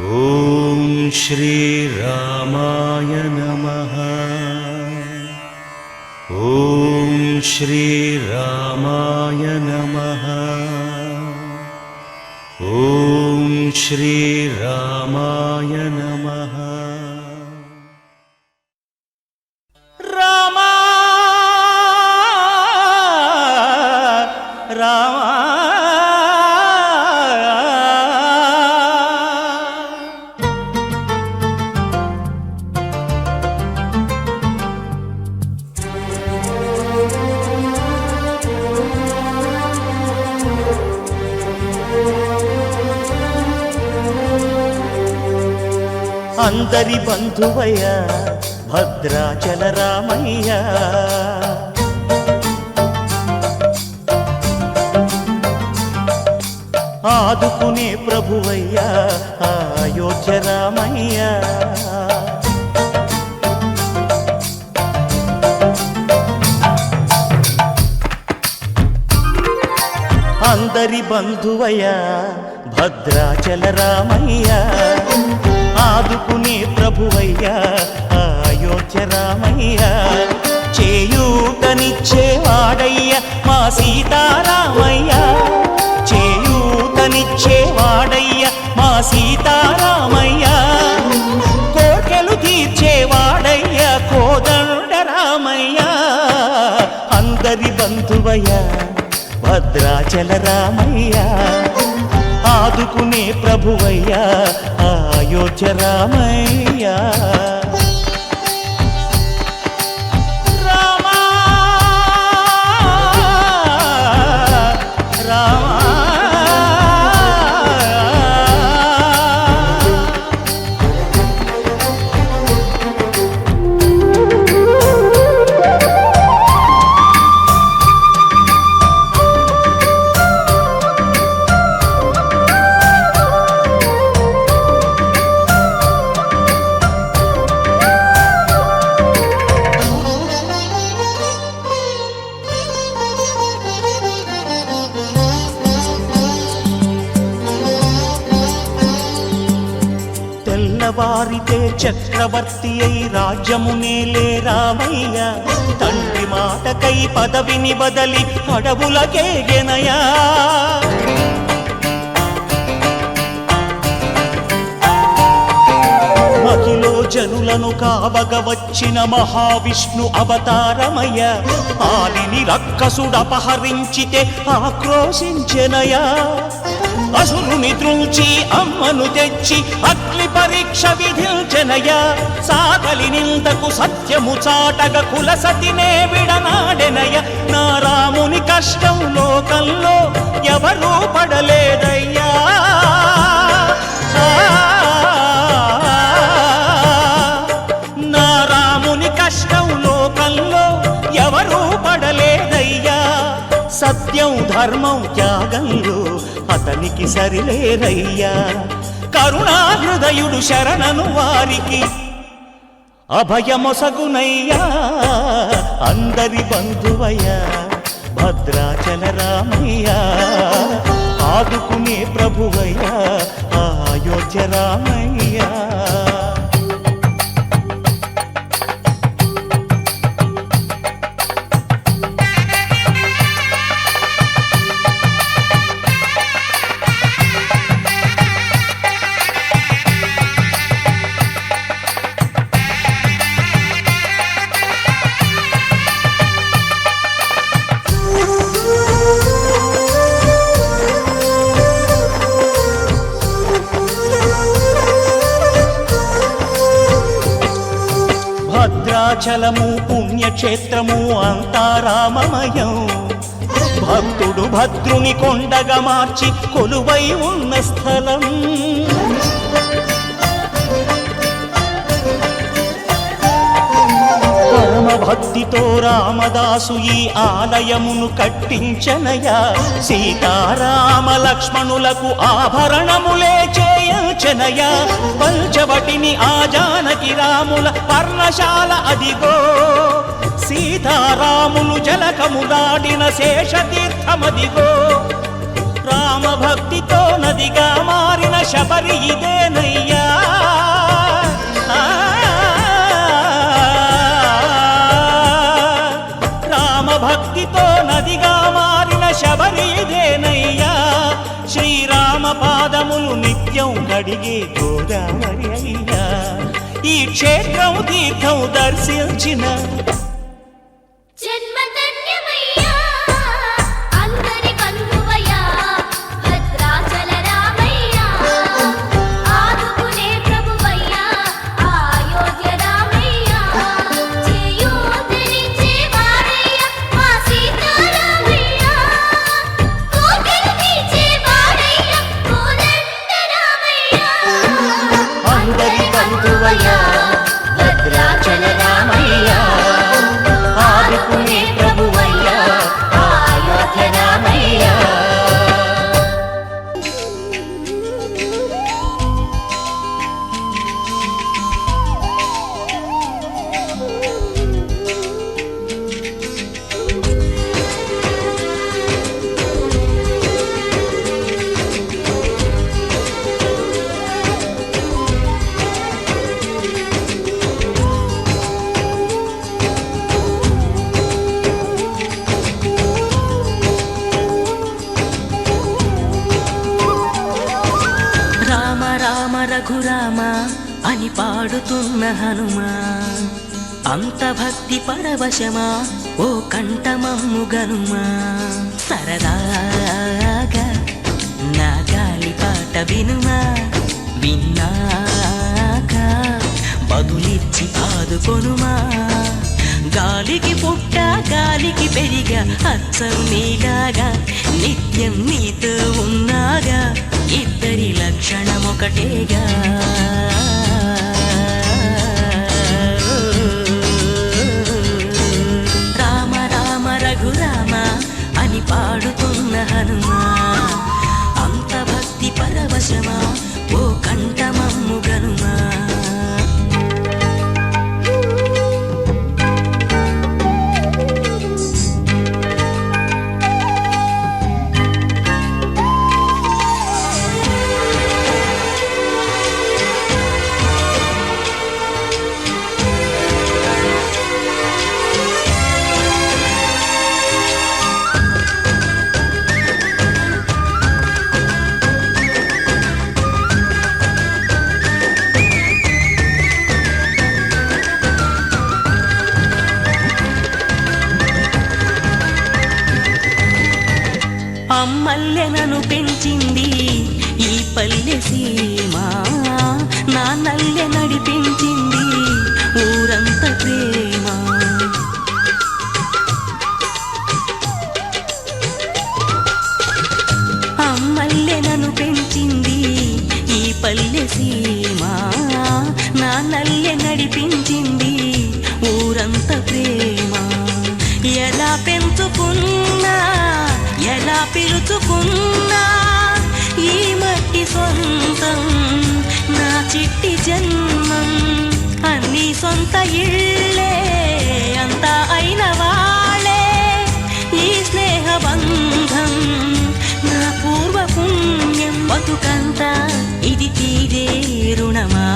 ఓం శ్రీ రామాయ నమః. ఓం శ్రీ రామాయ నమః. ఓం శ్రీ రామాయ నమః. రామా రామా అందరి బంధువయ్య భద్రాచల రామయ్య. ఆదుకునే ప్రభువయ్య అయోధ్య రామయ్య. అందరి బంధువయ్య భద్రాచల రామయ్య. ఆదుకునే ప్రభువయ్యా అయోధ్య రామయ్య. చేయూతనిచ్చేవాడయ్య మా సీతారామయ్య. చేయూతనిచ్చేవాడయ్య మా సీతారామయ్య. కోర్కెలు తీర్చేవాడయ్య కోదండ రామయ్య. అందరి బంధువయ్య భద్రాచల రామయ్య. ఆదుకునే ప్రభువయ్యా అయోధ్య రామయ్య. రామా రామా వారితే చక్రవర్తి అయి రాజ్యమునేలే రామయ్య. తండ్రి మాటకై పదవిని బదలి అడవులకేగెనయా. మహిలో జనులను కావగ వచ్చిన మహావిష్ణు అవతారమయ్య. ఆలిని రక్కసుడపహరించితే ఆక్రోశించెనయా. అసురుని త్రుంచి అమ్మను తెచ్చి అగ్ని పరీక్ష విధించెనయా. సాగలి నిందకు సత్యము చాటగ కులసతినే విడనాడెనయ. నా రాముని కష్టం లోకంలో ఎవరూ పడలేదయ్యా. నా రాముని కష్టం లోకంలో ఎవరూ పడలేదయ్యా. సత్యం ధర్మం త్యాగంలో అతనికి సరిలేరయ్యా. కరుణా హృదయుడు శరణను వారికి అభయమొసగునయ్యా. అందరి బంధువయ్యా భద్రాచల రామయ్య. ఆదుకునే ప్రభువయ్యా అయోధ్య రామయ్య. భద్రాచలము పుణ్యక్షేత్రము అంతా రామమయం. భక్తుడు భద్రుని కొండగా మార్చి కొలువై ఉన్న స్థలం. పరమ భక్తితో రామదాసు ఈ ఆలయమును కట్టించనయా. సీతారామ లక్ష్మణులకు ఆభరణములే చేయించనయా. పంచవటిని ఆ జానకి రాముల పర్ణశాల అదిగో. సీతారాములు జలకములాడిన శేషతీర్థమదిగో. రామభక్తితో నదిగా మారిన శబరి ఇదేనయ్యా. రామభక్తితో నదిగా మారిన శబరి ఇదేనయ్యా. శ్రీరామ పాదములు నిత్యం కడిగే గోదావరి అయ్యా. ఈ క్షేత్రం తీర్థం దర్శించిన భద్రాచల రామయ్య, ఆదుకునే ప్రభువయ్య, అయోధ్య రామయ్య. రఘురామ అని పాడుతున్న హనుమా, అంత భక్తి పరవశమా ఓ కంఠమమ్ము గనుమా. సరదాగా నా గాలి పాట వినుమా, విన్నాక బదులిచ్చి ఆదుకొనుమా. గాలికి పుట్ట గాలికి పెరిగా అచ్చం నీలాగా, నిత్యం నీతో ఉన్నాగా, ఇద్దరి లక్షణం ఒకటేగా. రామ రామ రఘురామ అని పాడుతున్న హనుమా, అంత భక్తి పరవశమా ఓ కంఠమమ్ము గనుమా. అమ్మల్లెనను పెంచింది ఈ పల్లె సీమ, నా నల్లె నడిపించింది ఊరంత ప్రేమ. అమ్మల్లెనను పెంచింది ఈ పల్లె సీమ, నా నల్లె నడిపించింది ఊరంత ప్రేమ. ఎలా పెంచుకున్నా ఎలా పిలుచుకున్నా ఈ మట్టి సొంతం, నా చిట్టి జన్మం. అన్ని సొంత ఇళ్ళే అంతా అయిన వాళ్ళే ఈ స్నేహ బంధం, నా పూర్వ పుణ్యం. బతుకంతా ఇది తీరే రుణమా.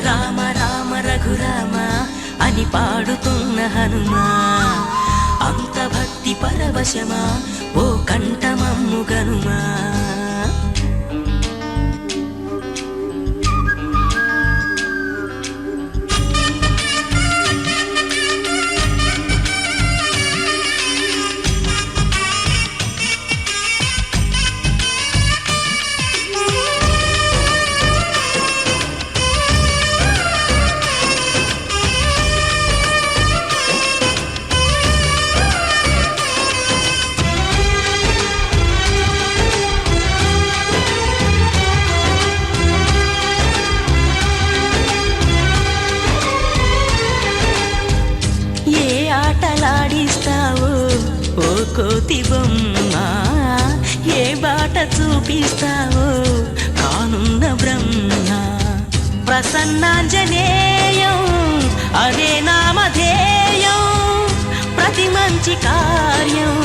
రామ రామ రఘురామ అని పాడుతున్న హనుమా, అంత భక్తి పరవశమా ఓ కంఠమమ్ము గనుమా. ఓ కోతి బొమ్మ, ఏ బాట చూపిస్తావో కానున్న బ్రహ్మ. ప్రసన్నాంజనేయం అదే నామధేయం, ప్రతి మంచి కార్యం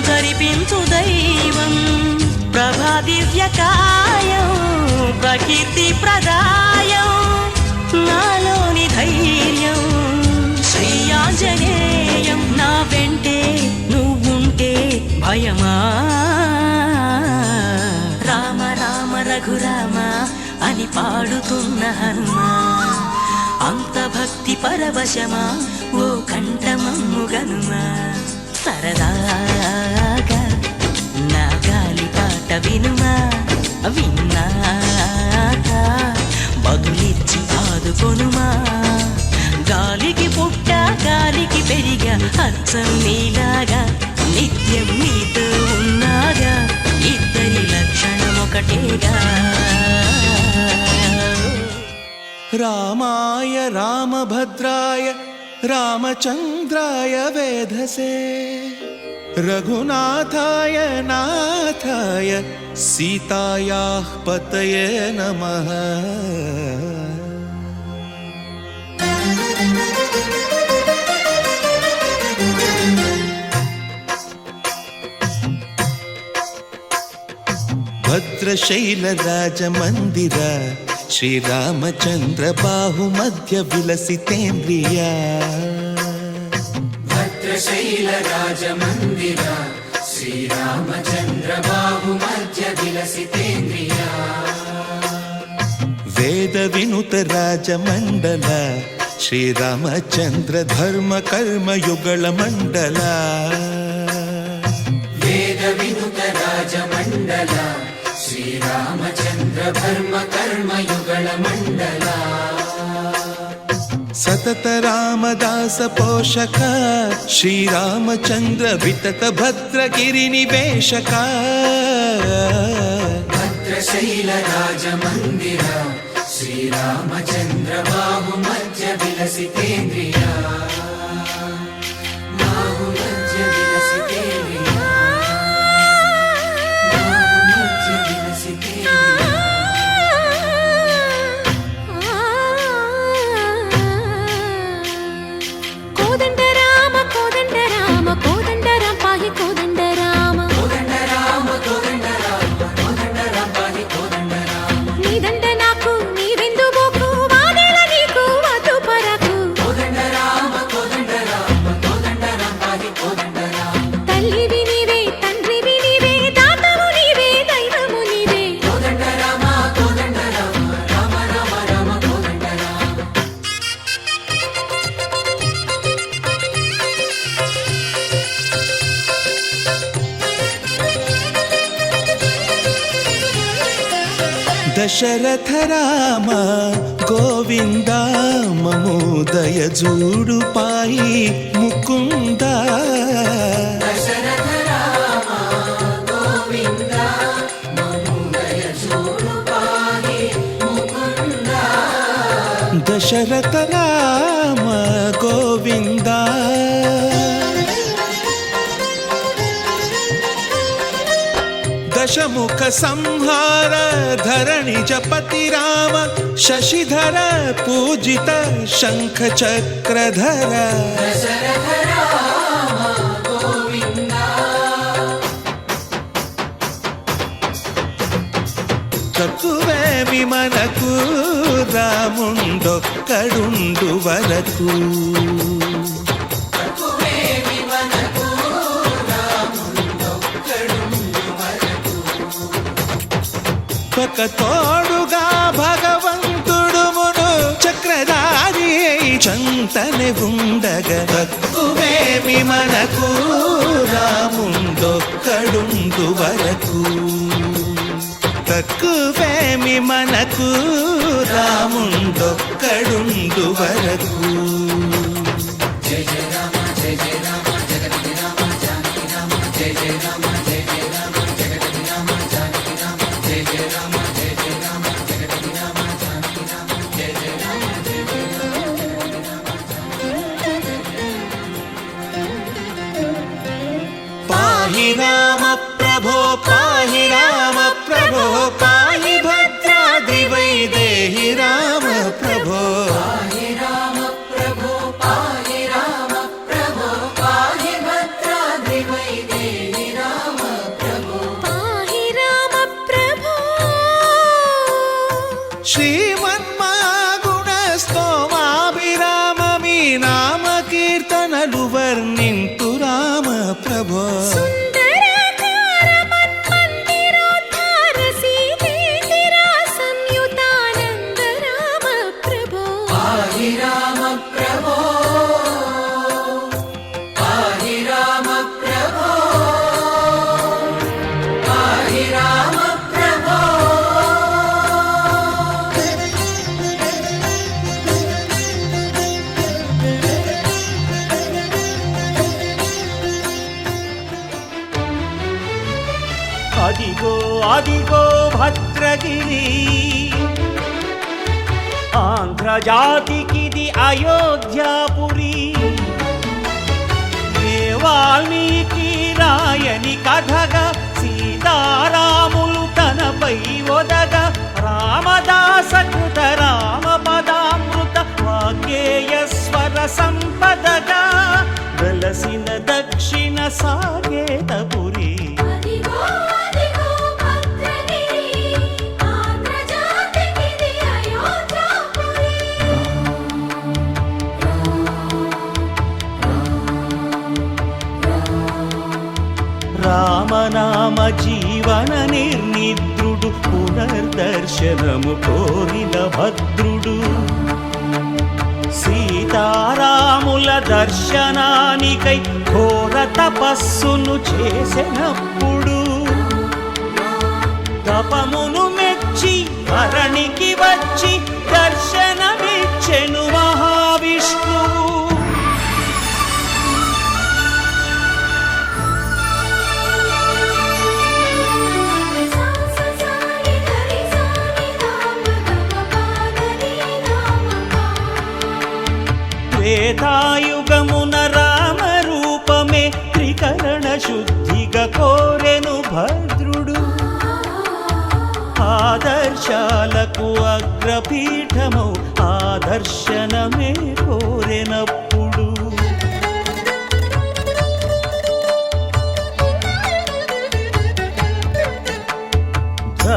జరిపించు దైవం. ప్రభాత దివ్యకాయం ప్రకీర్తి ప్రదాయం నాలోని ధైర్యం శ్రీ ఆంజనేయం నా వెంటే నువ్వుంటే భయమా రామ రామ రఘురామ అని పాడుతున్న హనుమా అంత భక్తి పరవశమా ఓ కంఠమమ్ము గనుమా సరదాగా నా గాలి పాట వినుమా విన్నాక బదులిచ్చి ఆదుకొనుమా గాలికి పుట్ట గాలికి పెరిగా అచ్చం నీలాగా నిత్యం నీతో ఉన్నాగా ఇద్దరి లక్షణం ఒకటేగా రామాయ రామభద్రాయ రామచంద్రాయ వేధసే రఘునాథాయ నాథాయ సీతాయాః పతయే నమః భద్రశైలరాజమందిర శ్రీరామచంద్ర బాహుమధ్య విలసితేంద్రియ భద్రశైలరాజమందిర శ్రీరామచంద్ర బాహుమధ్య విలసితేంద్రియ వేద వినుత రాజమండల శ్రీరామచంద్ర ధర్మ కర్మ యుగళ మండల వేద వినుత రాజమండల శ్రీరామచంద్ర ధర్మ కర్మ యుగళ మండల సతత రామదాస పోషక శ్రీరామచంద్ర వితత భద్రగిరి నివేశక భద్రశైల రాజమందిర శ్రీరామచంద్ర బాహుమధ్య విలసితేంద్రియ బాహుమధ్య విలసితేంద్రియ బాహుమధ్య విలసితేంద్రియ కోదండ రామ కోదండ రామ కోదండ రామ పాహి కోదండ రామ కోదండ రామ కోదండ రామ కోదండ రామ పాహి కోదండ రామ నీదండ నాకు నీవెందు బోకు వాదేల నీకు వద్దు పరకు కోదండ రామ కోదండ రామ కోదండ రామ పాహి కోదండ రామ తల్లివి నీవే తండ్రివి నీవే దాతవు నీవే దైవము నీవే కోదండ రామ కోదండ రామ రామ రామ రామ కోదండ రామ దశరథ రామ గోవింద మమోదయ జూడు పాయి ముకుంద దశరథ రామ గోవింద మమోదయ జూడు పాహి ముకుంద దశరథ రామ గోవింద దశముఖ సంహార ధరణి జపతి రామ శశిధర పూజిత శంఖ చక్రధర దశరథ రామ గోవింద తక్కువేమి మనకు రాముండొక్కడుండు వరకు తక్కువేమి మనకు రాముండొక్కడుండు వరకు ఒక తోడుగా భగవంతుడుమును చక్రధారి అయి చంతనే ఉండగా తక్కువేమి మనకు రాముండొక్కడుండు వరకు తక్కువేమి మనకు రాముండొక్కడుండు వరకు జయ జయ రామ జయ జయ రామ జగతి రామ జానకి రామ జయ జయ రామ జయ జయ రామ జగతి రామ జానకి రామ జయ జయ రామ జయ జయ రామ జగతి రామ జానకి రామ జయ జయ రామ జయ జయ రామ పాహి రామ ప్రభో పాహి రామ ప్రభో పాహి భద్రాద్రి వైదేహి రామ ప్రభో పాహి రామ ప్రభో పాహి రామ ప్రభో పాహి భద్రాద్రి వైదేహి రామ ప్రభో పాహి రామ సుందరాకార మన్మందిరోద్ధార సీతేతిరా సంయుతానంద రామ ప్రభో పాహి రామ ప్రభో పాహి రామ ప్రభో పాహి రామ ప్రభో అదిగో అదిగో భద్రగిరి ఆంధ్రజాతికిది అయోధ్యాపురి ఏ వాల్మీకి రాయని కథగా సీతారాములు తనపై ఒదగా రామదాస కృత రామ పదామృత వాగ్గేయ స్వర సంపదగా వెలసిన దక్షిణ సాగేతపురి అదిగో అదిగో భద్రగిరి ఆంధ్రజాతికిది అయోధ్యాపురి రామనామ జీవన నిర్నిద్రుడు పునర్దర్శనము కోరిన భద్రుడు సీతారాముల దర్శనానికై ఘోర తపస్సును చేసినప్పుడు తపమును మెచ్చి ధరణికి వచ్చి దర్శనమిచ్చెను మహావిష్ణువు త్రేతాయుగమున రామ రూపమే త్రికరణ శుద్ధిగా కోరెను భద్రుడు ఆదర్శాలకు అగ్రపీఠమౌ ఆదర్శనమే కోరెనప్పుడు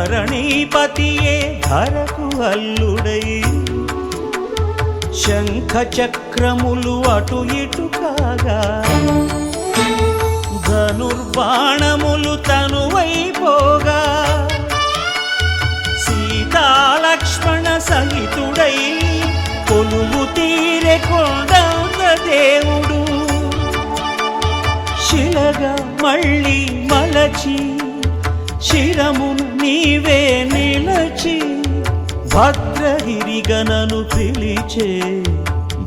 ధరణీపతియే ధరకు అల్లుడై శంఖ చక్రములు అటు ఇటు కాగా ధనుర్బాణములు తనువైపోగా సీతాలక్ష్మణ సహితుడై కొలువు తీరె కొండంత దేవుడు శిలగా మళ్ళీ మలచి శిరమును నీవే నిలచి భద్రగిరిగనను పిలిచే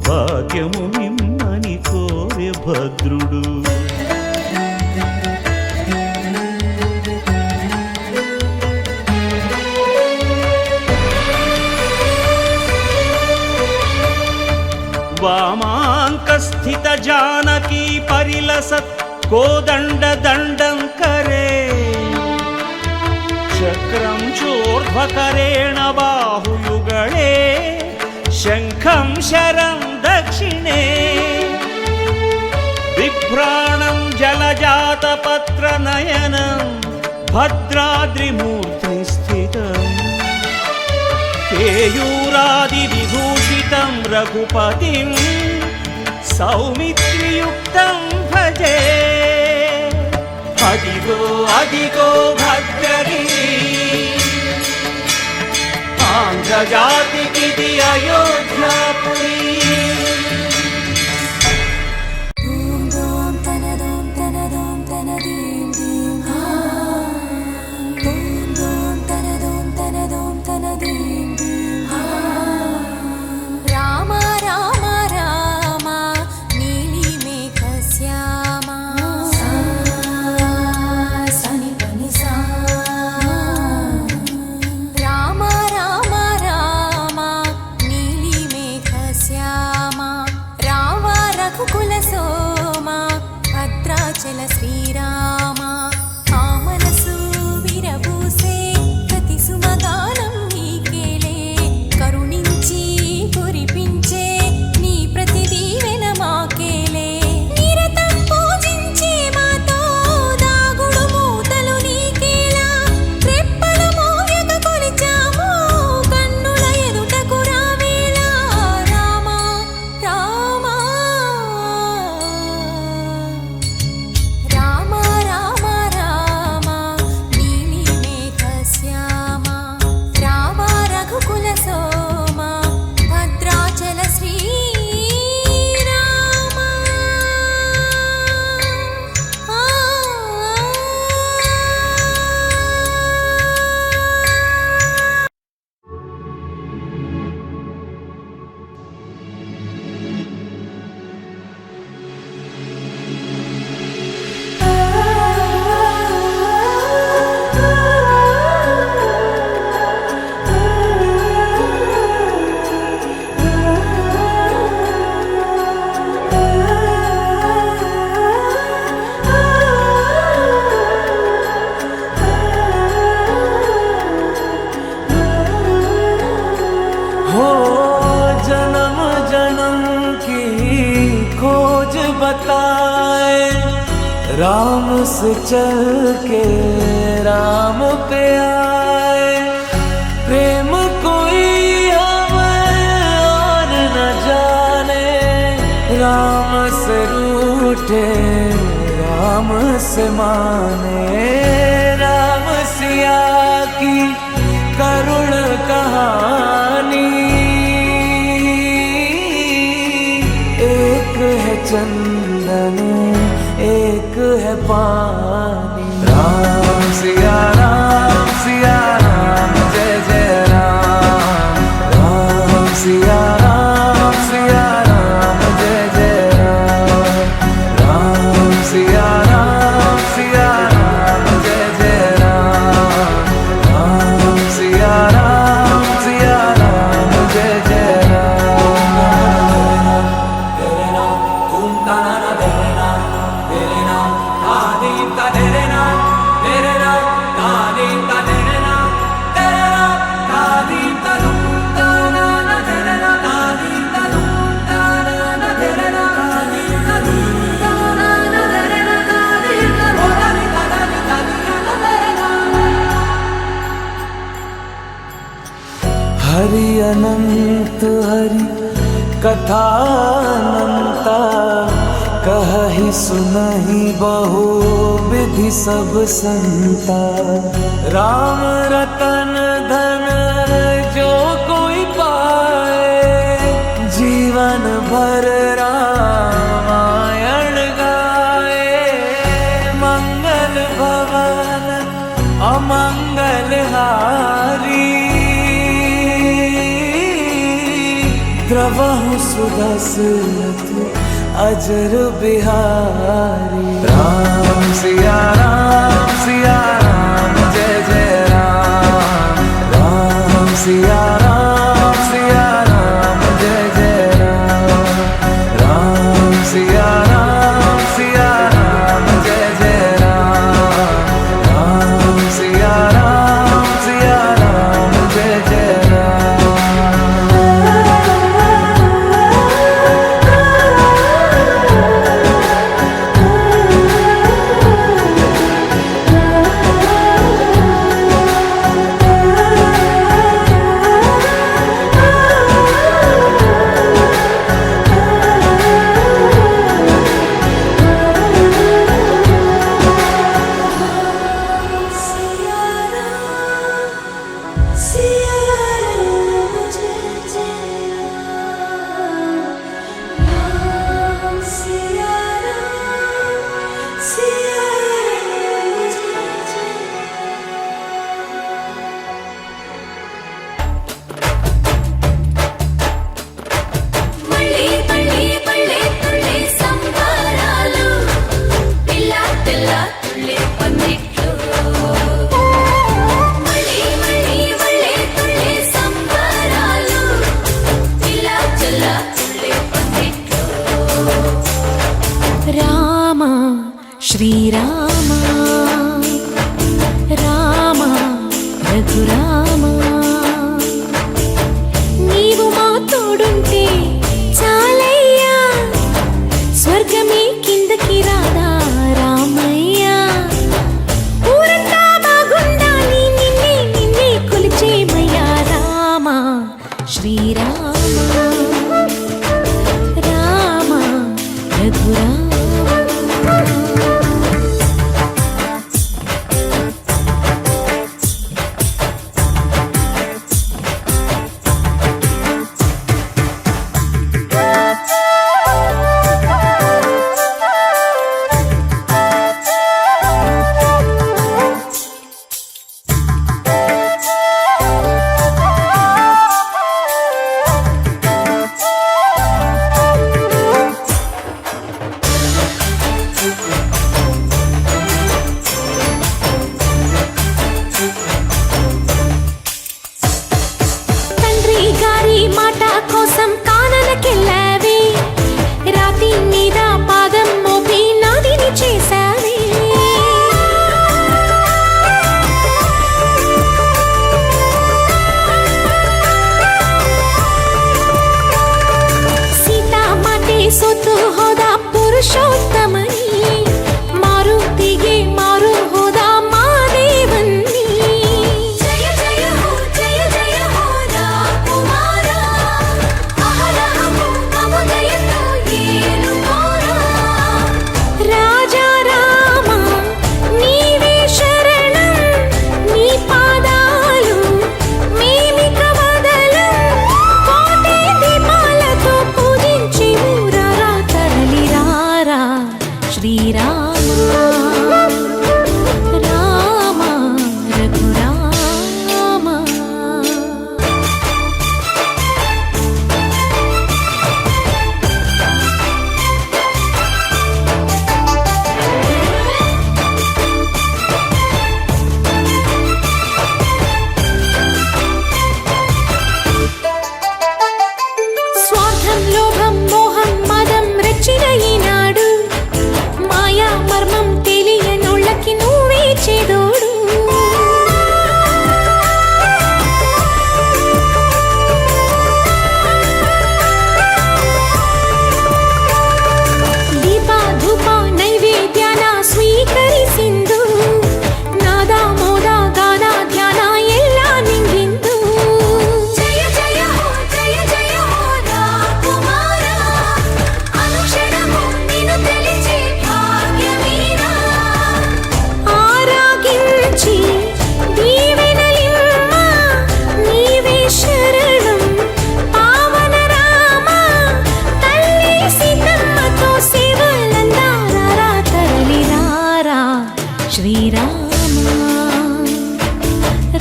భాగ్యము నిమ్మని కోరె భద్రుడు వామాంకస్థిత జానకీ పరిలసత్ కోదండ దండం కరే చక్రం చోర్ధ్వకరేణ బాహుయుగళే శంఖం శరం దక్షిణే బిభ్రాణం జలజాతపత్ర నయనం భద్రాద్రిమూర్తి స్థితం కేయూరాది విభూషితం రఘుపతిం సౌమిత్రియుక్తం భజే అదిగో అదిగో భద్రగిరి ఆంధ్రజాతికిది అయోధ్యాపురి ఓం దోం తనదోం తనదోం తనదీం దీం ఓం దోం తనదోం తనదోం తనదీం దీం రామ రామ రామ నీలి మేఘ శ్యామ సని పని సా రామ రామ రామ నీలి మేఘ శ్యామ राम से चल के राम पे आए, प्रेम कोई हमें और न जाने। राम से रूठे राम से माने, राम सिया की करुण कहानी। एक है चंदन एक है पानी। राम सिया राम जय जय राम। राम सिया राम जय जय राम। राम सिया राम जय जय राम। राम सिया राम जय जय राम। तेरे नाम ओम ताना तेरे नाम आदि का तेरे नाम आदि का तेरे नाम आदि का ताना तेरे नाम आदि का ताना तेरे नाम आदि का ताना तेरे नाम आदि का तेरे नाम। हरि अनंत हरि कथा अनंता, कहि सुनहि बहु विधि सब संता। राम रतन धन जो कोई पाए, जीवन भर रामायण गाए। मंगल भवन अमंगल हारी, द्रवहु सुदशरथ अजर बिहारी। राम सिया राम जय जय राम। राम सिया राम जय जय राम। राम सिया राम जय जय राम। राम सिया राम जय जय राम।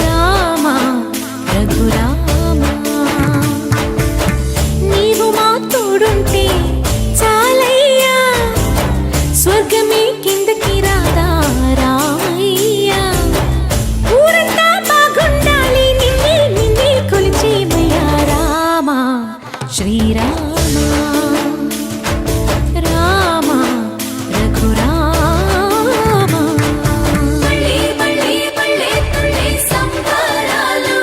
రామ రఘురామ నీవు మా తోడుంటే చాలయ్యా స్వర్గమే కిందకి రాదా రాయ్యా ఊరంతా బాగుండాలి నిన్నే నిన్నే కొలిచేమయ్యా రామ శ్రీరామ రామ రఘురామ మళ్ళీ మళ్ళీ మళ్ళీ తుళ్ళే సంబరాలు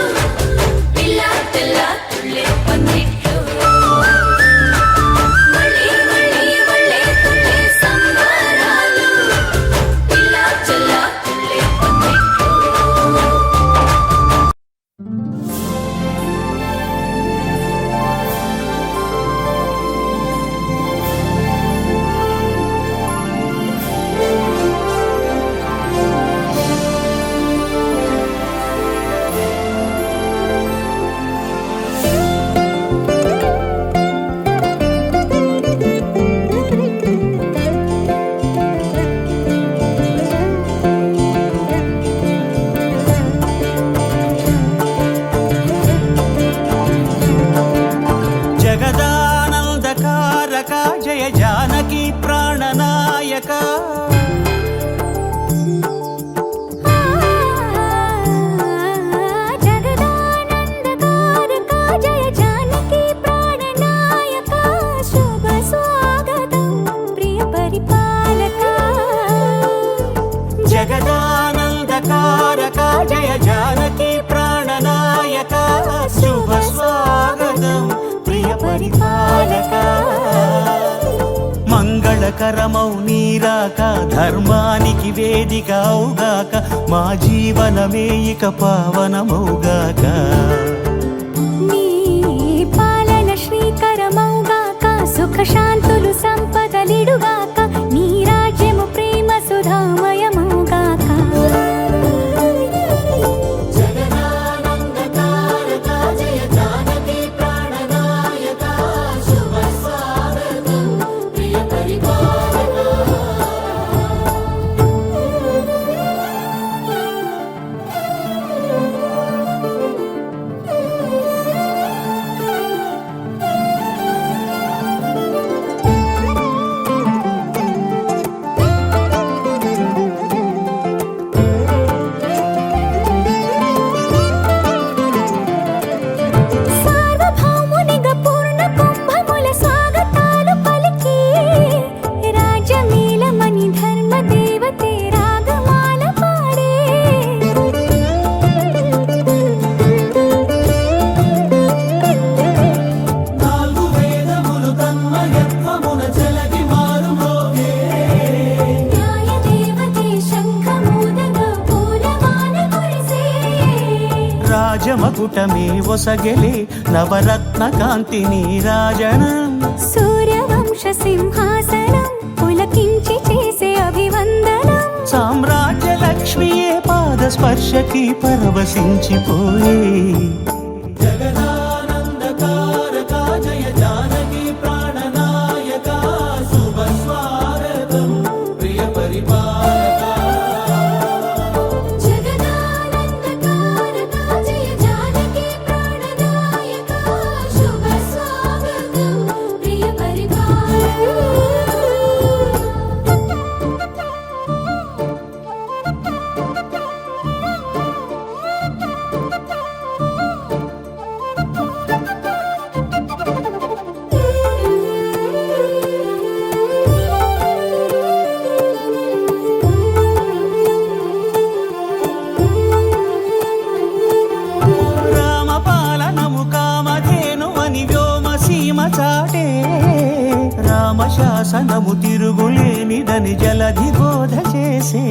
పిల్ల పిల్ల తుళ్ళే పందిట్లు మళ్ళీ మళ్ళీ మళ్ళీ తుళ్ళే సంబరాలు పిల్ల పిల్ల తుళ్ళే పందిట్లు జగదానందకారక జయ జానకి ప్రాణనాయక జగదానందకారక జయ జానకి ప్రాణనాయక శుభ స్వాగతం ప్రియ పరిపాలక జగదానందకారక జయ జానకి ప్రాణనాయక శుభ స్వాగతం ప్రియ పరిపాలక మంగళకరమౌ నీరాక ధర్మానికి వేదిక అవుగాక మా జీవనమే ఇక పావనమౌగాక నీ పాలన శ్రీకరమౌగాక సుఖ శాంతులు సంపదలిడుగాక నీ రాజ్యము ప్రేమ సుధామయమౌగాక సార్వభౌమునిగా పూర్ణ కుంభముల స్వాగతాలు పలికి రాజమేళమణి ధర్మ దేవతే రాగమాల పాడే నాలుగు వేదములు తన్మయత్వమున చెలగి మారుమోగే న్యాయ దేవతే శంఖమూదగా పూలవాన కురిసే రాజమకుటమే ఒసగెలే నవరత్న కాంతి నీరాజనం సూర్యవంశ సింహాసనం పులకించి చేసే అభివందనం సామ్రాజ్య లక్ష్మియే పాద స్పర్శకి పరవశించిపోయే జగదానందకారక జయ జానకి ప్రాణనాయక శుభ స్వాగతం ప్రియ పరిపాలక జగదానందకారక జయ జానకి ప్రాణనాయక శుభ స్వాగతం ప్రియ పరిపాలక రామపాలనము కామధేను అని వ్యోమ సీమ చాటే రామశాసనము తిరుగులేనిదని జలధి బోధ చేసే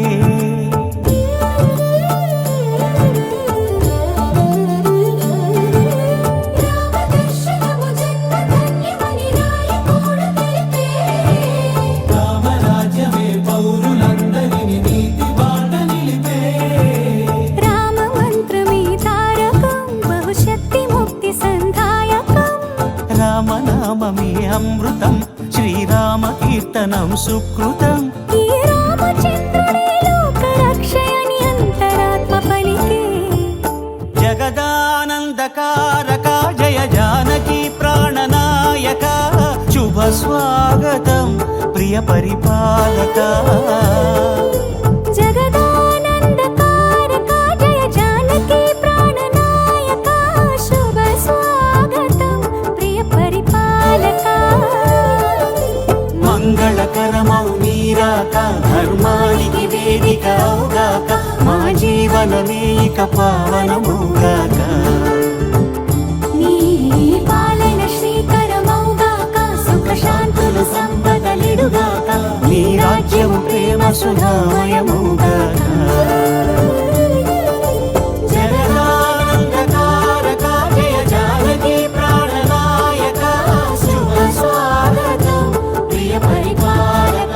రామదర్శనము జన్మధన్యమని రాయకూడు తెలిపే రామరాజ్యమే పౌరులందరిని నీతి బాట నిలిపే రామ మంత్రమే తారకం బహుశక్తి ముక్తి సంధాయకం రామనామమే అమృతం శ్రీరామ కీర్తనం సుకృతం ఈ రామచంద్రుడే లోక రక్షయ స్వాగతం ప్రియ పరిపాలక జగదానందకారక జయ జానకి ప్రాణనాయక శుభ స్వాగతం ప్రియ పరిపాలక మంగళకరమౌ నీరాక ధర్మానికి వేదిక అవుగాక మా జీవనమే ఇక పావనముగాక నీ పాలన శ్రీకరమౌగాక సుఖ శాంతులు సంపదలిడుగాక నీ రాజ్యము ప్రేమ సుధామయముగాక జగదానందకారక జయ జానకి ప్రాణనాయక శుభ స్వాగతం ప్రియ పరిపాలక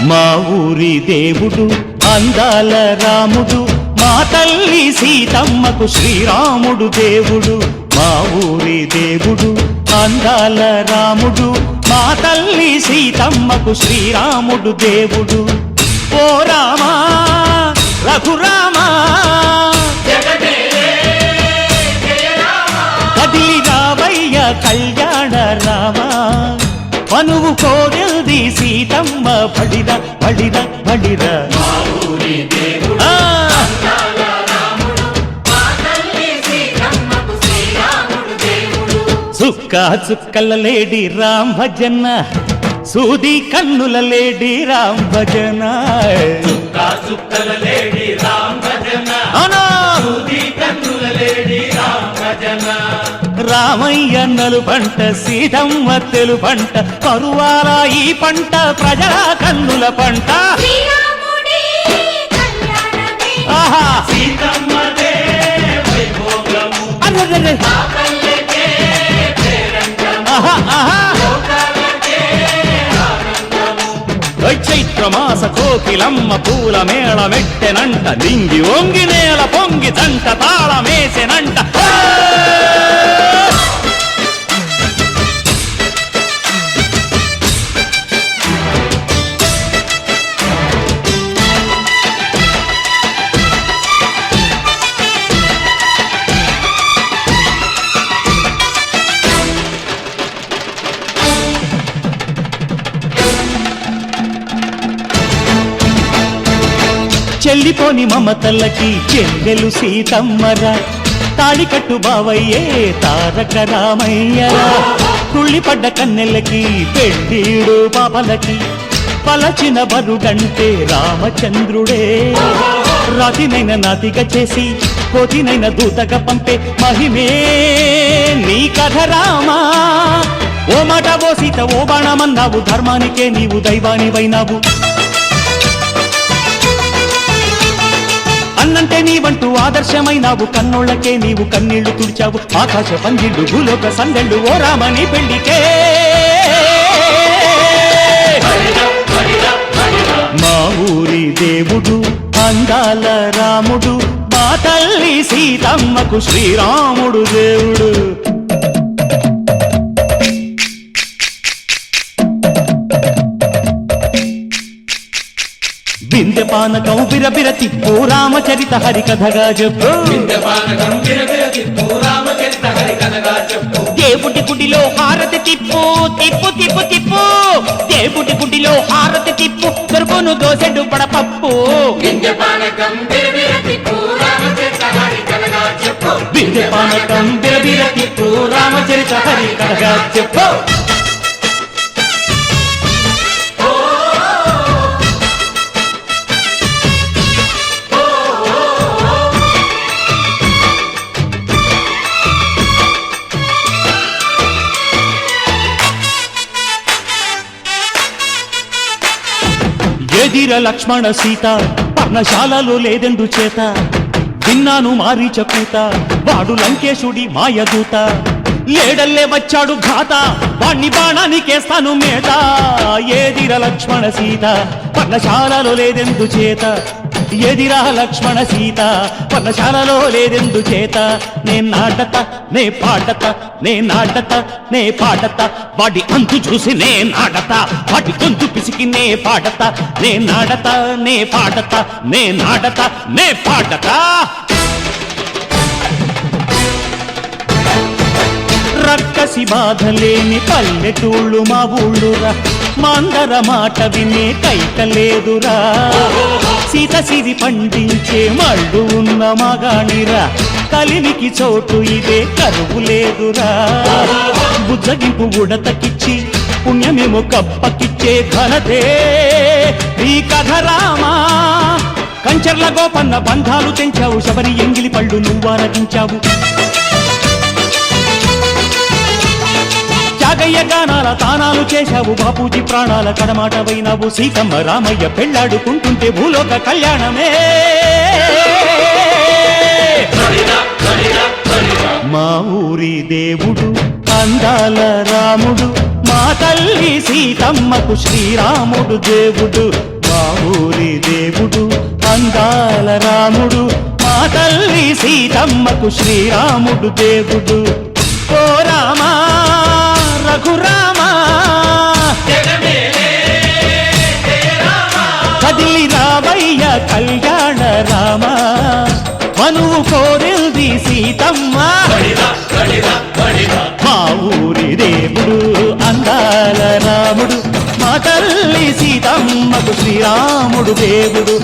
మా ఊరి దేవుడు అందాల రాముడు మా తల్లి సీతమ్మకు శ్రీరాముడు దేవుడు మా ఊరి దేవుడు అందాల రాముడు మా తల్లి సీతమ్మకు శ్రీరాముడు దేవుడు ఓ రామా రఘురామా కదిలి రావయ్య కళ్యాణ రామా మనువు కోరెల్ది సీతమ్మ బడిర బడిర బడిర సుక్క చుక్కల లేడి రామ్ భజన సూది కన్నుల లేడి రామ్ భజన చుక్కల లేడి రామ్ భజన అవునా సూది కన్నుల లేడి రామ్ భజన రామయ్య నలు పంట సీతమ్మ తెలు పంట కరువాల ఈ పంట ప్రజల కన్నుల పంట శ్రీరాముడి కళ్యాణమే ఆహా సీతమ్మదే వైభోగము అర్రర్రర్ర. పల్లెకే పేరంటము ఆహా ఆహా లోకాలకే ఆనందము చైత్రమాస కోకిలమ్మ పూల మేళ మెట్టెనంట దింగి ఒంగి నేల పొంగి జంట తాళమేసెనంట చెల్లిపోని మమతలకి చెల్లెలు సీతమ్మరా తాళికట్టు బావయ్యే తారక రామయ్యరా తుళ్ళిపడ్డ కన్నెలకి పెళ్ళీడు పాపలకి పలచిన బరుగంటే రామచంద్రుడే రాతినైన నాతిగా చేసి కోతినైన దూతగా పంపే మహిమే నీ కథ రామా ఓ మాట ఓ సీత ఓ బాణమన్నావు ధర్మానికే నీవు దైవానివైనావు అన్నంటే నీవంటూ ఆదర్శమైనావు కన్నోళ్ళకే నీవు కన్నీళ్లు తుడిచావు ఆకాశ పందిళ్ళు భూలోక సందెళ్ళు ఓ రామని పెళ్లికే మా ఊరి దేవుడు అందాల రాముడు మా తల్లి సీతమ్మకు శ్రీరాముడు దేవుడు బిందె పానకం బిరబిర తిప్పు రామచరిత హరికథగా చెప్పు విందపానకం విరవిర తిప్పు రామచరిత హరి కథగా చెప్పు దేవుడి గుడిలో హారతి తిప్పు తిప్పు తిప్పు తిప్పు దేవుడి గుడిలో హారతి తిప్పు దొరుకును దోసెడు పడపప్పు వింధ్య పానకం బిరబిర తిప్పు రామచరిత హరి కథగా చెప్పు వింధ్య పానకం బిరబిర తిప్పు రామచరిత హరి కథగా చెప్పు ఎదిర లక్ష్మణ సీత పర్ణశాలలో లేదెందు చేత విన్నాను మారీచ కూత వాడు లంకేశుడి మాయదూత లేడల్లే వచ్చాడు ఘాత వాణ్ణి బాణానికేస్తాను మేత ఏదిర లక్ష్మణ సీత పర్ణశాలలో లేదెందు చేత ఎదిరా లక్ష్మణ సీత పర్ణశాలలో లేదెందు చేత నే నాటత నే పాడత నే నాటత నే పాడత వాడి అంతు చూసి నే నాడత వాడి గొంతు పిసికి నే పాడత నే నాడత నే పాడత నే నాడత నే పాడత రక్కసి బాధలేని పల్లెటూళ్ళు మా ఊళ్ళురా మాందర మాట వినే కైకలేదురా సీత సిరి పండించే మళ్ళు ఉన్న మగాణిరా కలిమికి చోటు ఇదే కరువు లేదురా బుజ్జగింపు ఉడతకిచ్చి పుణ్యమేమో కప్పకిచ్చే ఘనతే ఈ కథ రామా కంచర్ల గోపన్న బంధాలు తెంచావు శబరి ఎంగిలి పళ్ళు నువ్వారగించావు జాగయ్య గానాల తానాలు చేశావు బాపూజీ ప్రాణాల కడమాట వైనావు సీతమ్మ రామయ్య పెళ్ళాడుకుంటుంటే భూలోక కళ్యాణమే మా ఊరి దేవుడు అందాల రాముడు మా తల్లి సీతమ్మకు శ్రీరాముడు దేవుడు మా ఊరి దేవుడు అందాల రాముడు మా తల్లి సీతమ్మకు శ్రీరాముడు దేవుడు ఓ రామా రఘురామా కదిలి రామయ్య కళ్యాణ రామ మనువు కోరింది సీతమ్మ మా ఊరి దేవుడు అందాల రాముడు మా తల్లి సీతమ్మకు శ్రీరాముడు దేవుడు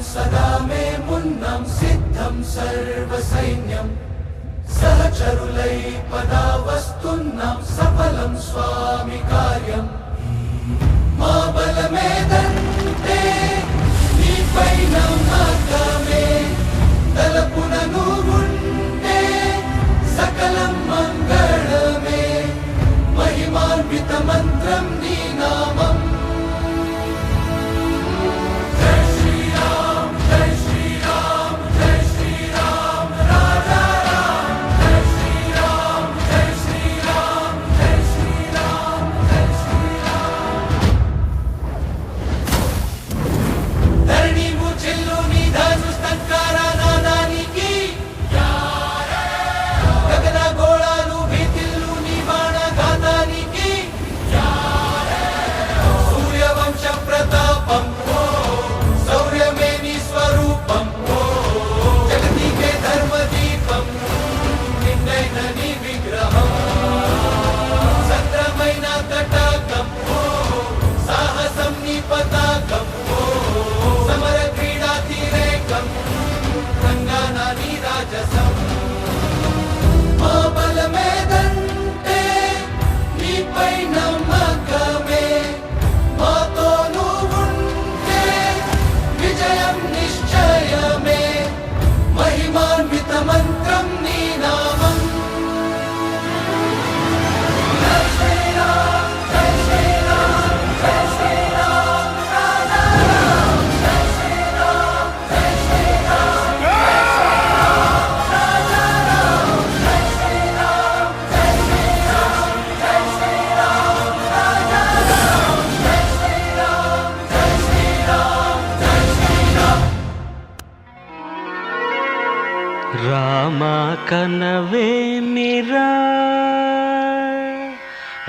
सदा मे मुन्नं सिद्धं सर्वसैन्यं सहचरुलै पदावस्तुन्नं सफलं स्वामि कार्यम् मा बलमेदन्ते नीपैनं मार्गमे तलपुननु गुण्डे सकलं मङ्गलमे महिमान्वितमन्त्रं नीनामम् రామ కనవేమిరా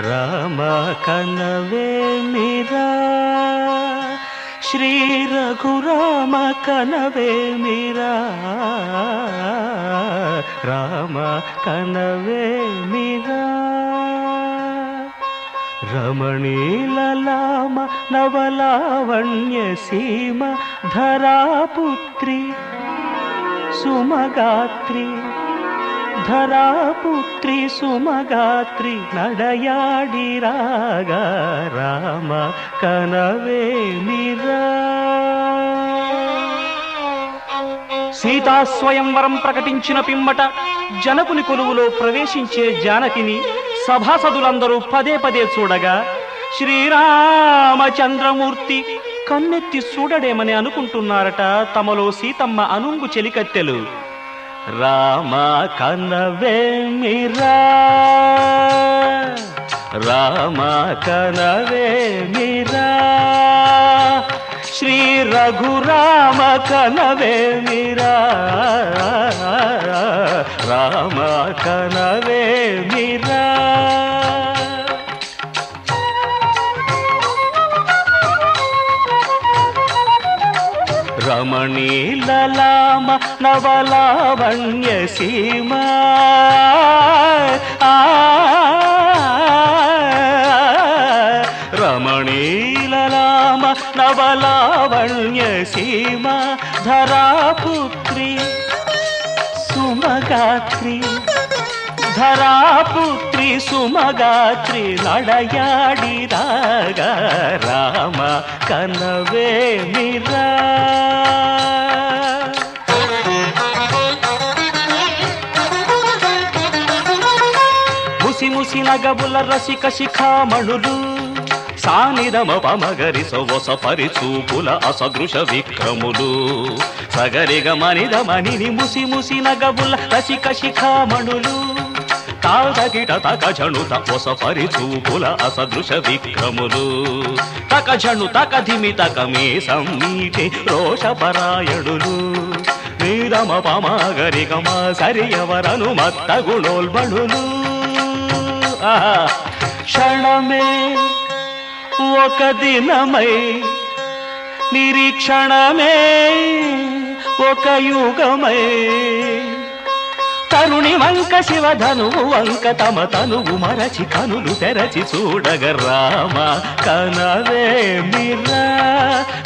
రామ కనవేమిరా శ్రీ రఘురామ కనవేమిరా రామ కనవేమిరా రమణీలలామ నవలావణ్య సీమ ధరాపుత్రి సుమగాత్రి ధరాపుత్రి సుమగాత్రి నడయాడి రాగా రామ కనవేమిరా సీతా స్వయంవరం ప్రకటించిన పిమ్మట జనకుని కొలువులో ప్రవేశించే జానకిని సభాసదులందరూ పదే పదే చూడగా శ్రీరామచంద్రమూర్తి కన్నెత్తి చూడడేమని అనుకుంటున్నారట తమలో సీతమ్మ అనుంగు చెలికత్తెలు. రామ కనవేమిరా రామ కనవేమిరా శ్రీ రఘురామ కనవేమిరా రామ కనవేమిరా రమణీలలామ నవలావణ్య సీమ రమణీలలామ నవలావణ్య సీమ ధరాపుత్రి సుమగాత్రి ధరాపుత్రి సుమగాత్రి నడయాడి రాగా రామ కనవేమిరా ముసి ముసి నగబుల రసిక శిఖామణులు సానిదమ పమగరి సొవస పరిచూపుల అసదృశ విక్రములు సగరిగ మనిదమణిని ముసి ముసి నగబుల రసిక శిఖామణులు తాదగిట తక జణుత ఒస పరిచూపుల అసదృశ విక్రములు తక జణు తక ధిమి తక మే సమ్మీటి రోషపరాయణులు నీరమ పమగరి గమ సరియవరను మత్త గుణోల్బణులు క్షణమే ఒక దినమై నిరీక్షణమే ఒక యుగమై తరుణి వంక శివధనువు వంక తమ తనువు మరచి కనులు తెరచి చూడగ రామ కనవేమిరా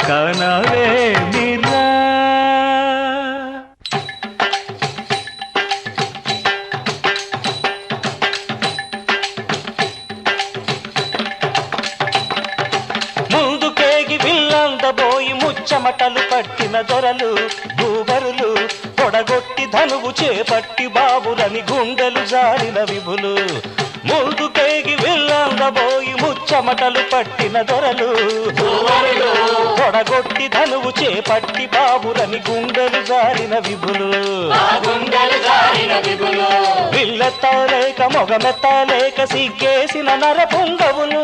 కనవేమిరా చెమటలు పట్టిన దొరలు భూగరులు పొడగొట్టి ధనువు చేపట్టి బాబులని గుండెలు జారిన విభులు ముందుకేగి విల్లందబోయి ముచ్చమటలు పట్టిన దొరలు పొడగొట్టి ధనువు చేపట్టి బాబులని గుండెలు జారిన విభులు విల్లెత్తలేక మొగమెత్తలేక సిగ్గేసిన నర పొంగవులు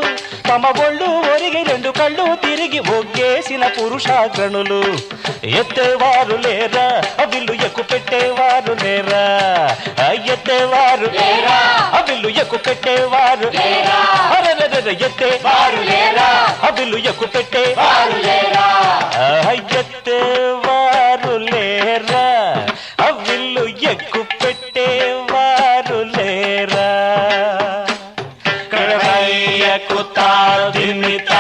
తమ ఒళ్ళు ఒరిగి రెండు కళ్ళు తిరిగి ఒగ్గేసిన పురుషాగ్రణులు ఎత్తేవారు లేరా అవిల్లు ఎక్కు పెట్టేవారు లేరా ఎత్తేవారు లేరా అవిల్లు ఎక్కు పెట్టేవారు లేరా ఎత్తేవారు లేరా అవిల్లు ఎక్కు పెట్టేవారు లేరా ఎత్తేవారు లేరా అవిల్లు ఎక్కు పెట్టేవారు లేరా కుతాదిమిత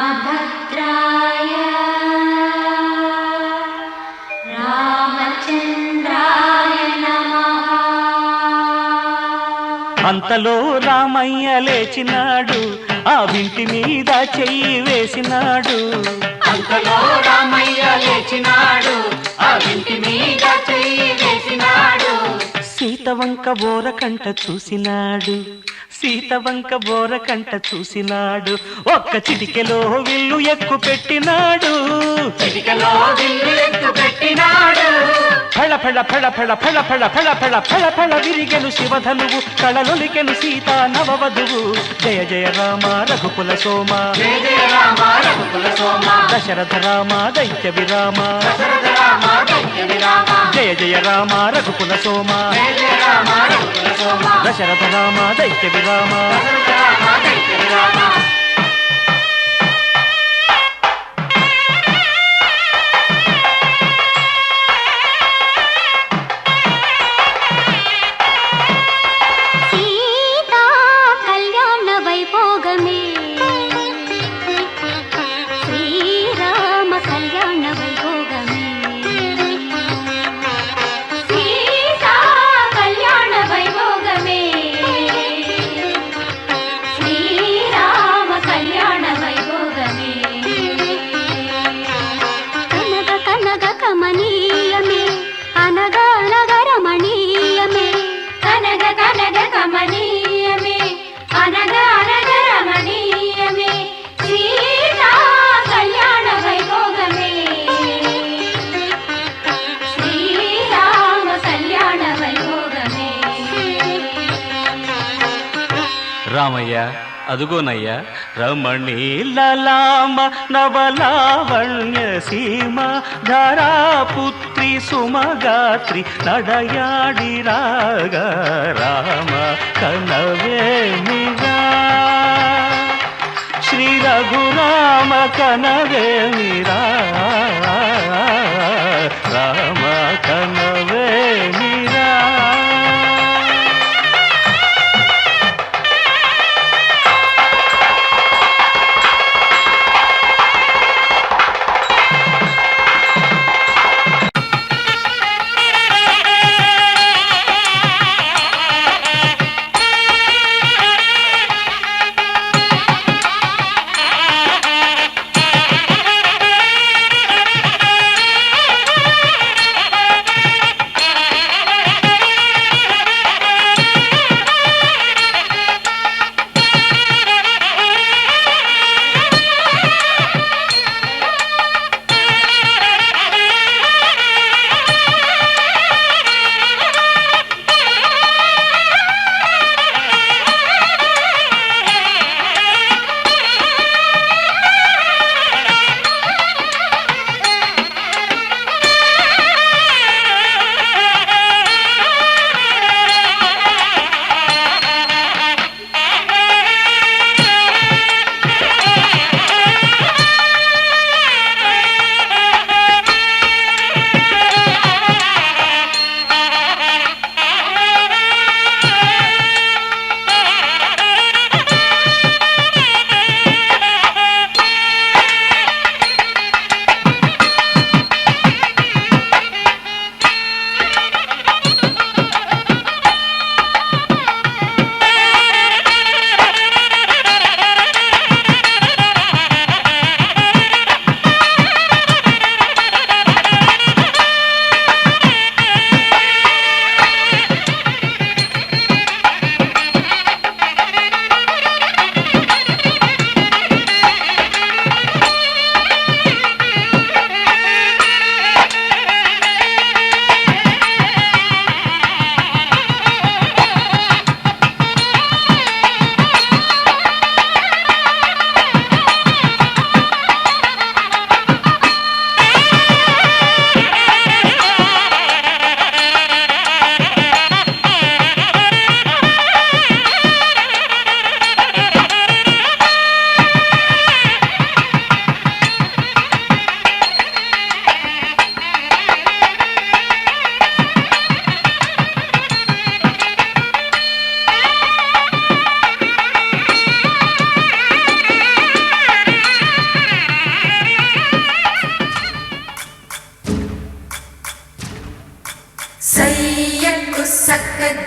రామభద్రాయ రామచంద్రాయ నమః. అంతలో రామయ్య లేచినాడు ఆ వింటి మీద చెయ్యి వేసినాడు అంతలో రామయ్య లేచినాడు ఆ ఇంటి మీద చెయ్యి వేసినాడు. సీతవంక బోరకంట చూసినాడు సీతవంక బోరకంట చూసినాడు ఒక్క చిటికెలో విల్లు ఎక్కు పెట్టినాడు చిటికలో విల్లు ఎక్కు పెట్టినాడు. ఫళ ఫెళ ఫెళ ఫెళ ఫెళ ఫెళ ఫెళ ఫెళ ఫెళ ఫెళ విరిగెను శివధనువు కళలొలికెను సీతా నవవధువు జయ జయ రామ రఘుకుల సోమ జయ జయ రామ రఘుకుల సోమ దశరథ రామ దైత్య విరామ దశరథ రామ దైత్య విరామ జయ జయ రామ రఘుకుల సోమ జయ జయ రామ రఘుకుల సోమ దశరథ రామ దైత్య విరామ దశరథ రామ దైత్య విరామ సీతా కళ్యాణ వైభోగమే శ్రీరామ కళ్యాణ వైభోగమే సీతా కళ్యాణ వైభోగమే శ్రీరామ కళ్యాణ వైభోగమే కనగ కనగ కమనీయమే అనగ అనగ రమణీయమే కనగ కనగ కమనీయమే అనగ అనగ రమణీయమే సీతా కళ్యాణ వైభోగమే శ్రీరామ కళ్యాణ వైభోగమే రామయ్య అదుగోనయ్య రమణీలలామ నవలావణ్య సీమ ధరాపుత్రి సుమగాత్రి నడయాడి రాగ రామ కనవేమిరా శ్రీ రఘురామ కనవేమిరా రామ కనవేమిరా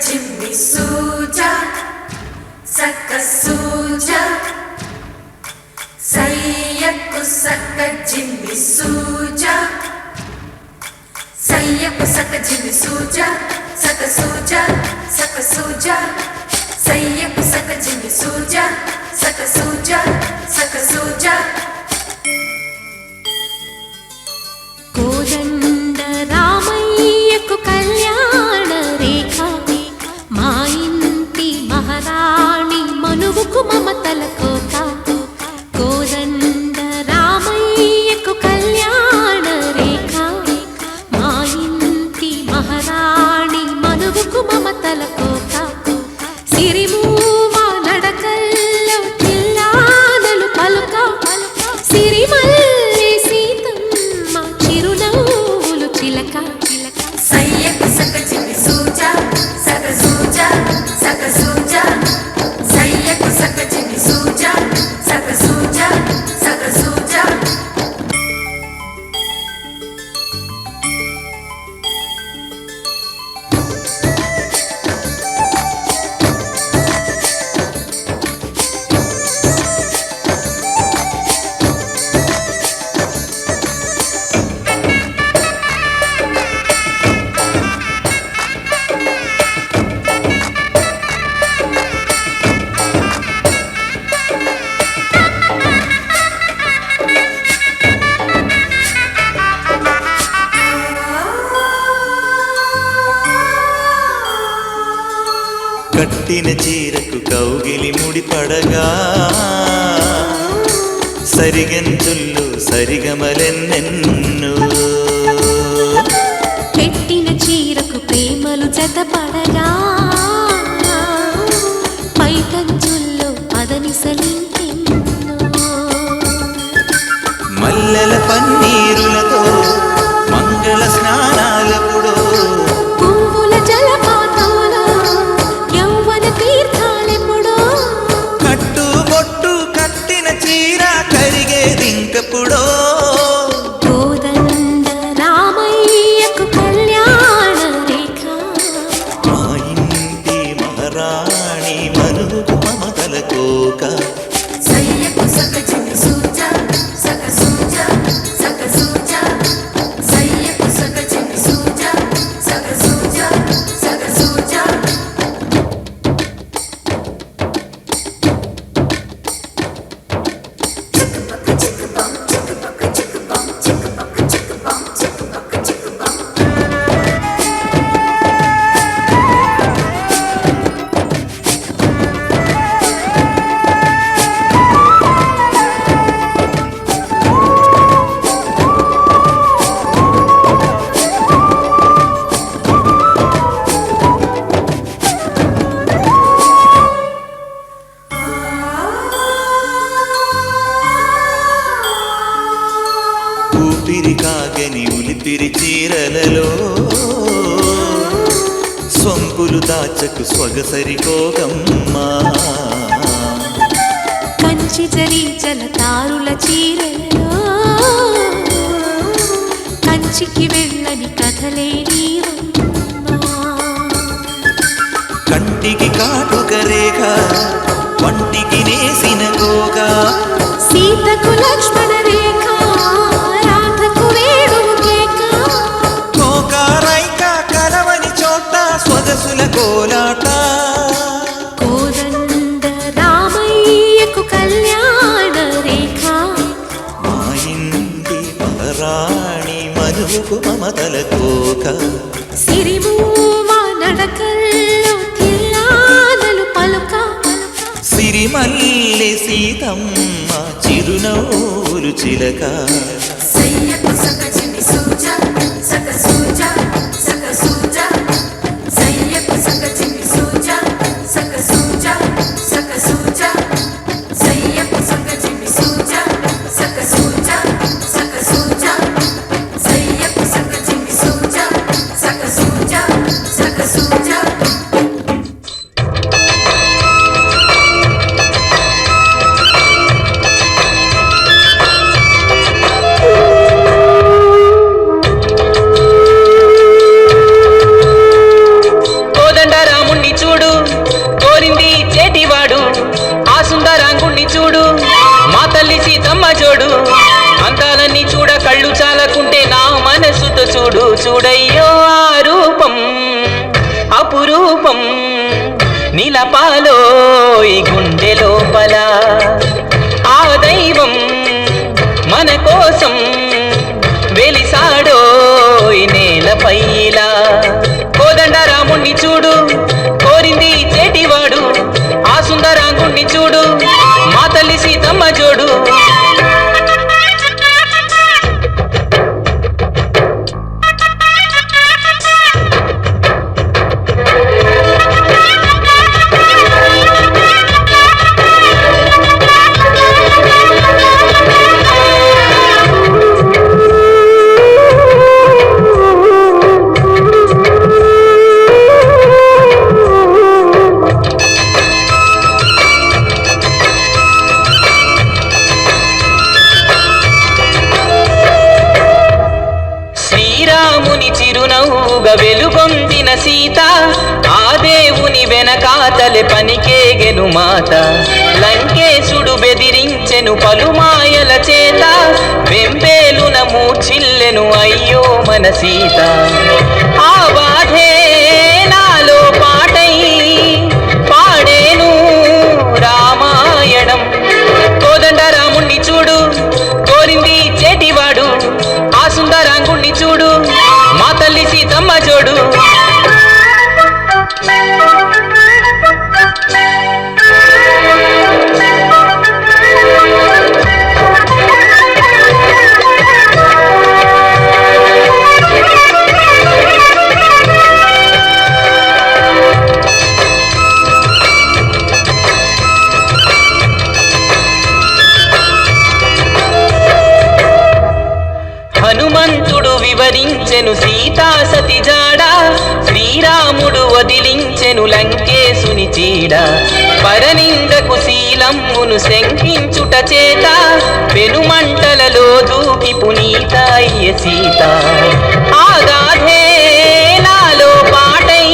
జిమ్మి సూజా సక్క సూజా సయ్యకు సక్క జిమ్మి సూజా సయ్యకు సక్క జిమ్మి సూజా సక్క సూజా సక్క సూజా సయ్యకు సక్క జిమ్మి సూజా సక్క సూజా సక్క సూజా కోదండ రామయ్యకు చిలక చిలక సయ్యకు సక చిన్ని సూజా సక సూజా సక సూజా సయ్యకు సక చిన్ని సూజా సక సూజా సక సూజా కట్టిన చీరకు కౌగిలి ముడిపడగా సరిగంతుల్లో సరిగమలెన్నెన్ను పెట్టిన చీరకు ప్రేమలు జతపడగా పైకంచుల్లో పదనిసలింకెన్నో మల్లెల పన్నీరులతో మంగళ స్నానాలపుడో పువ్వుల జలపాతంలో యౌవన తీర్థాలెప్పుడో కట్టుబొట్టు కట్టిన చీర కరిగేదింకపుడో కోదండ రామయ్యకు కళ్యాణ రేఖ మా ఇంటి మహారాణి మనుకు మమతల కోక సయ్యకు సక చిన్ని సూజా సక సూజా సక సూజా సయ్యకు సక చిన్ని సూజా సక సూజా సక సూజా చిక్కుపక్క చిక్కుపం చిక్కుపక్క చిక్కుపం చిక్కుపక్క చిక్కుపం చిక్కుపక్క చిక్కుపం ఊపిరి కాగని ఉలిపిరి చీరలలో సొంపులు దాచకు స్వగసరి కోగమ్మా కంచి జరి జలతారుల చీరలో కంచికి వెళ్ళని కథలే నీవమ్మా కంటికి కాటుక రేఖ వంటికి నేసిన గోగా సీతకు లక్ష్మణ రేఖ రాధకు వేణువు కేక కోకారైక కలవని చోట స్వగసుల కోలాట కోదండ రామయ్యకు కళ్యాణ రేఖ మా ఇంటి మహారాణి మనుకు మమతల కోక సిరిమూవ నడకల్లో తిల్లాదలు పలుక సిరిమల్లె సీతమ్మ చిరునవ్వులు చిలక సయ్యకు సక చిన్ని సూజా సక సూజా సక సూజా సయ్యకు సక చిన్ని సూజా సక సూజా సక సూజా సయ్యకు సక చిన్ని సూజా సక సూజా సక సూజా సయ్యకు సక చిన్ని సూజా సక సూజా సక సూజా కోదండరాముణ్ణి చూడు కోరింది చేటివాడు ఆ సుందరాంగుణ్ణి చూడు మా తల్లి సీతమ్మ జోడు అందాలన్నీ చూడ కళ్ళు చాలకుంటే నా మనసుతో చూడు చూడయ్యో ఆ రూపం అపురూపం నీలపాలో ఈ గుండె లోపల ఆ దైవం మన కోసం వెలిసాడో ఈ నేలపై ఇలా కోదండరాముణ్ణి చూడు కోరింది చేటివాడు ఆ సుందరాంగుణ్ణి చూడు మా తల్లి సీతమ్మ జోడు చిరునవ్వుగా వెలుగొందిన సీత ఆ దేవుని వెనకాతలే పనికేగెను మాత లంకేశుడు బెదిరించెను పలుమాయల చేత వెంపేలున మూర్చిల్లెను అయ్యో మన సీత ఆ బాధే నాలో పాటై పాడేను రామాయణం కోదండ రాముణ్ణి చూడు కోరింది చేటివాడు ఆ సుందరాంగుణ్ణి చూడు మా తల్లి సీతమ్మ జోడు హనుమంతుడు వివరించెను సీతా సతి జాడ శ్రీరాముడు వదిలించెను లంకేశుని చీడ పరనిందకు శీలమ్మును శంకించుట చేత పెనుమంటలలో దూకి పునీత అయ్య సీత ఆ గాథే నాలో పాటై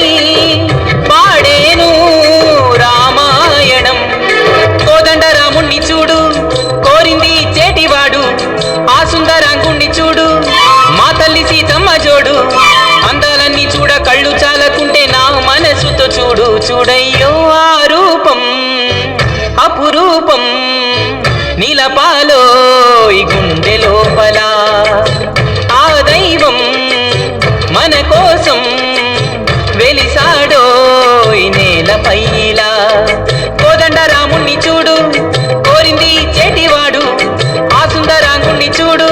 పాడేను రామాయణం కోదండ రాముణ్ణి చూడు కోరింది చేటివాడు ఆ సుందరాంగుణ్ణి చూడు మా తల్లి సీతమ్మ జోడు అందాలన్నీ చూడ కళ్ళు చాలకుంటే నా మనసుతో చూడు చూడయ్యో ఆ రూపం అపురూపం నీలపాలో ఈ గుండె లోపల ఆ దైవం మన కోసం వెలిసాడో ఈ నేలపైలా కోదండ రాముణ్ణి చూడు కోరింది చేటివాడు ఆ సుందరాంగుణ్ణి చూడు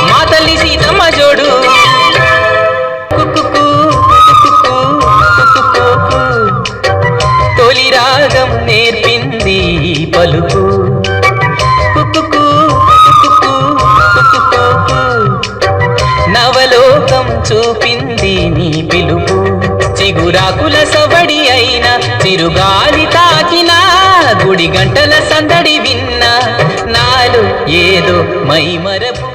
మా తల్లి సీతమ్మ జోడు కుక్కుకు కుక్కుకు కుక్కుకు తొలి రాగం నేర్పింది పలుకు కుక్కుకు కుక్కుకు కుక్కుకు నవలోకం చూపింది నీ పిలుపు చిగురాకుల సవడి అయిన చిరుగాలి తాకిన గుడి గంటల సందడి విన్నా నాలు ఏదో మైమరపు